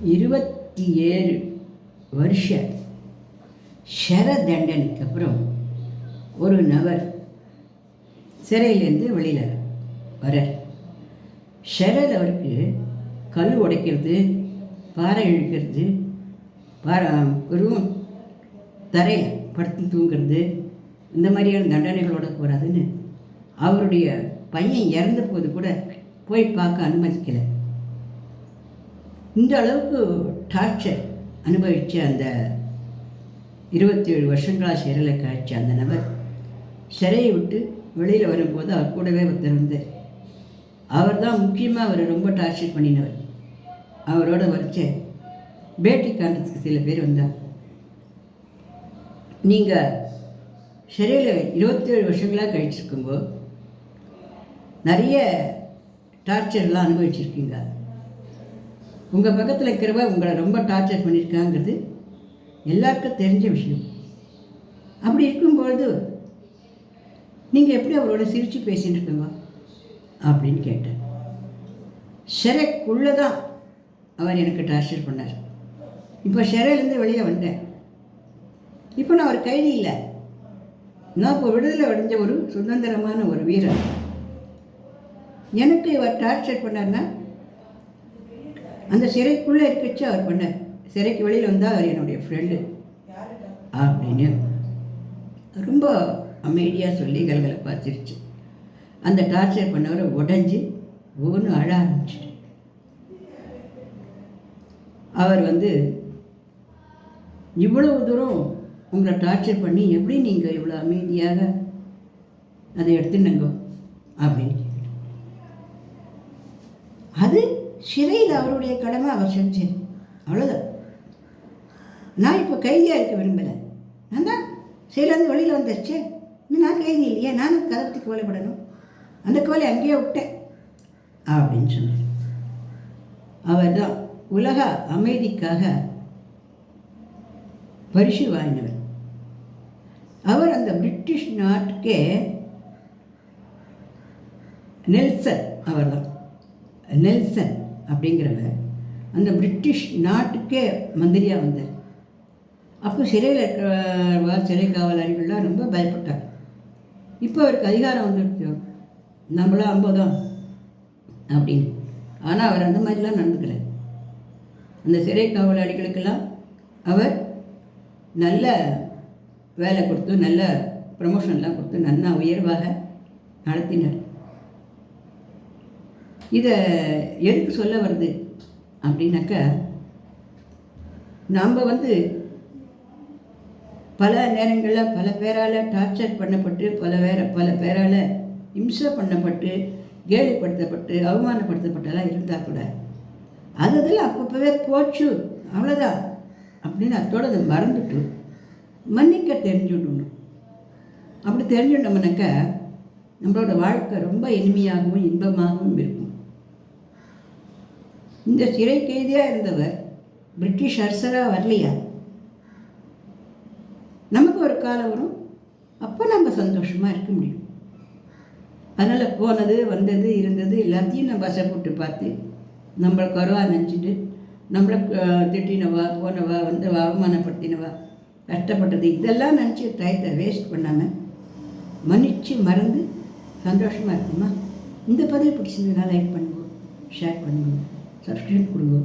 27 வருஷ ஷர தண்டனைக்கு அப்புறம் ஒரு நபர் சிறையிலேருந்து வெளியில் வரார். ஷரல் அவருக்கு கல் உடைக்கிறது, பாறை இழுக்கிறது, வெறும் தரையில் படுத்து தூங்கிறது, இந்த மாதிரியான தண்டனைகளோட போகிறாதுன்னு அவருடைய பையன் இறந்த போது கூட போய் பார்க்க அனுமதிக்கலை. இந்த அளவுக்கு டார்ச்சர் அனுபவித்த அந்த 27 வருஷங்களாக சிறையில் கழிச்ச அந்த நபர் சிறையை விட்டு வெளியில் வரும்போது அவர் கூடவே ஒருத்தர் வந்தார். அவர் தான் முக்கியமாக அவர் ரொம்ப டார்ச்சர் பண்ணினவர். அவரோட வரைச்ச பேட்டி காண்றதுக்கு சில பேர் வந்தார். நீங்கள் சிறையில் 27 வருஷங்களாக கழிச்சிருக்கும்போது நிறைய டார்ச்சர்லாம் அனுபவிச்சிருக்கீங்க. உங்கள் பக்கத்தில் இருக்கிறவ உங்களை ரொம்ப டார்ச்சர் பண்ணியிருக்காங்கிறது எல்லாருக்கும் தெரிஞ்ச விஷயம். அப்படி இருக்கும்பொழுது நீங்கள் எப்படி அவரோட சிரித்து பேசிகிட்டு இருக்கீங்க அப்படின்னு கேட்டேன். சிறைக்குள்ளே தான் அவர் எனக்கு டார்ச்சர் பண்ணார். இப்போ சிறையிலேருந்து வெளியே வந்தேன். இப்போ நான் ஒரு கைதி இல்லை, நான் இப்போ விடுதலை அடைஞ்ச ஒரு சுதந்திரமான ஒரு வீரர். எனக்கு இவர் டார்ச்சர் பண்ணார்னா அந்த சிறைக்குள்ளே இருக்கச்சு அவர் பண்ணார். சிறைக்கு வெளியில் வந்தால் அவர் என்னுடைய ஃப்ரெண்டு அப்படின்னு ரொம்ப அமைதியாக சொல்லி கலகலப்பாக சிரிச்சு அந்த டார்ச்சர் பண்ணவரை உடஞ்சி ஒவ்வொன்று அழ ஆரம்பிச்சிட்டு அவர் இவ்வளவு தூரம் உங்களை டார்ச்சர் பண்ணி எப்படி நீங்கள் இவ்வளோ அமைதியாக அதை எடுத்துனங்க அப்படின்னு கேட்குறேன். அது சிறையில் அவருடைய கடமை அவர் செஞ்சார், அவ்வளோதான். நான் இப்போ கைதியாக இருக்க விரும்பலை. நான் தான் சிறையிலேருந்து வெளியில் வந்துருச்சு, இன்னும் நான் கைதி இல்லையே, நானும் கதத்துக்கு கவலைப்படணும், அந்த கவலை அங்கேயே விட்டேன் அப்படின்னு சொன்னார். அவர் தான் உலக அமைதிக்காக பரிசு வாங்கினவர். அவர் அந்த பிரிட்டிஷ் நாட்டுக்கே நெல்சன், அவர் தான் நெல்சன் அப்படிங்கிறவர் அந்த பிரிட்டிஷ் நாட்டுக்கே மந்திரியாக வந்தார். அப்போ சிறையில் இருக்கிற சிறை காவலாளிகள்லாம் ரொம்ப பயப்பட்டார். இப்போ அவருக்கு அதிகாரம் வந்துடுச்சு, நம்மளாம் 50 அப்படின்னு. ஆனால் அவர் அந்த மாதிரிலாம் நடந்துக்கலை. அந்த சிறை காவலாளிகளுக்கெல்லாம் அவர் நல்ல வேலை கொடுத்து நல்ல ப்ரமோஷன்லாம் கொடுத்து நல்லா உயர்வாக நடத்தினார். இதை எதுக்கு சொல்ல வருது அப்படின்னாக்கா, நாம் பல நேரங்களில் பல பேரால் டார்ச்சர் பண்ணப்பட்டு பல பேரால் இம்சை பண்ணப்பட்டு கேலிப்படுத்தப்பட்டு அவமானப்படுத்தப்பட்டெல்லாம் இருந்தால் கூட அதில் அப்பப்போவே போச்சு அவ்வளோதான் அப்படின்னு அதோட அதை மறந்துட்டு மன்னிக்க தெரிஞ்சுடணும். அப்படி தெரிஞ்சுட்டோம்னாக்கா நம்மளோட வாழ்க்கை ரொம்ப இனிமையாகவும் இன்பமாகவும் இருக்கும். இந்த சிறை கைதியாக இருந்தவர் பிரிட்டிஷ் அரசராக வரலையா? நமக்கு ஒரு காலம் வரும், அப்போ நம்ம சந்தோஷமாக இருக்க முடியும். அதனால் போனது வந்தது இருந்தது எல்லாத்தையும் நம்ம வசப்பட்டு பார்த்து நம்மளை குறைவாக நினச்சிட்டு நம்மளை திட்டினவா போனவா வந்தவா அவமானப்படுத்தினவா கஷ்டப்பட்டது இதெல்லாம் நினச்சி டயத்தை வேஸ்ட் பண்ணாமல் மன்னிச்சு மறந்து சந்தோஷமாக இருக்குமா? இந்த பதிவு பிடிச்சிருந்ததுனால லைக் பண்ணுங்க, ஷேர் பண்ணுங்க, சப்ஸ்கிரைப் கொடுங்க.